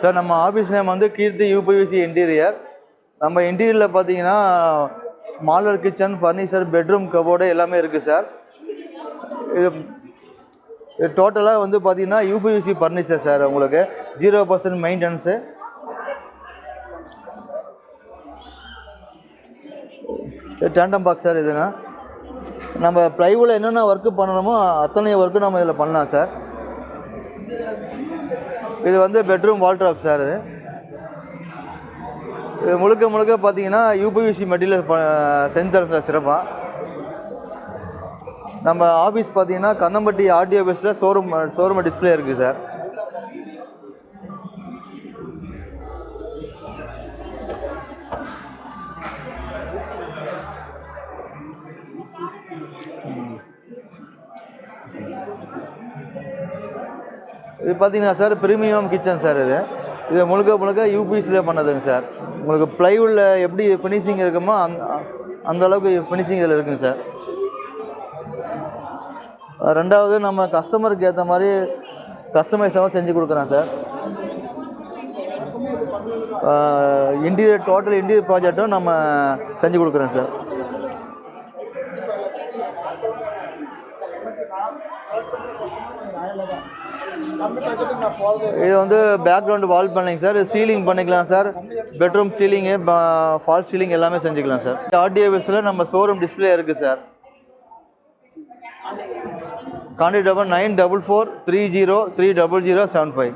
Sir நம்ம office name வந்து கீர்த்தி UPVC interior. நம்ம இன்டீரியரில் பார்த்தீங்கன்னா modeller kitchen, furniture, bedroom, cupboard எல்லாமே இருக்குது சார். இது டோட்டலாக வந்து பார்த்தீங்கன்னா யூபிவிசி ஃபர்னிச்சர் சார். உங்களுக்கு 0% மெயின்டெனன்ஸு. Tandem box sir. இதுனா நம்ம ப்ளைவுட்டில் என்னென்ன ஒர்க்கு பண்ணணுமோ அத்தனை ஒர்க்கு நம்ம இதில் பண்ணலாம் சார். இது வந்து பெட்ரூம் வால்ட்ராப் சார். இது முழுக்க முழுக்க பார்த்தீங்கன்னா யூபிவிசி மெட்டீரியல் செஞ்சு சார் சிறப்பாக. நம்ம ஆஃபீஸ் பார்த்தீங்கன்னா கந்தம்பட்டி ஆர்டிஓ ஆஃபீஸில் ஷோரூம் டிஸ்பிளே இருக்குது சார். இது பார்த்தீங்கன்னா சார் ப்ரீமியம் கிச்சன் சார். இது முழுக்க முழுக்க யூபிஎஸ்சியில் பண்ணதுங்க சார். உங்களுக்கு ப்ளைவுட்டில் எப்படி ஃபினிஷிங் இருக்குமோ அந்த அளவுக்கு ஃபினிஷிங் இதில் இருக்குங்க சார். ரெண்டாவது நம்ம கஸ்டமருக்கு ஏற்ற மாதிரி கஸ்டமைஸாகவும் செஞ்சு கொடுக்குறேன் சார். டோட்டல் இன்டீரியர் ப்ராஜெக்டும் நம்ம செஞ்சு கொடுக்குறேன் சார். இது வந்து பேக்ரவுண்டு வால் பண்ணிங்க சார். சீலிங் பண்ணிக்கலாம் sir. Bedroom ceiling, fall ceiling எல்லாமே செஞ்சுக்கலாம் சார். ஆர்டிஓஎஸில் நம்ம ஷோரூம் டிஸ்பிளே இருக்குது சார். Contact number 9443030075.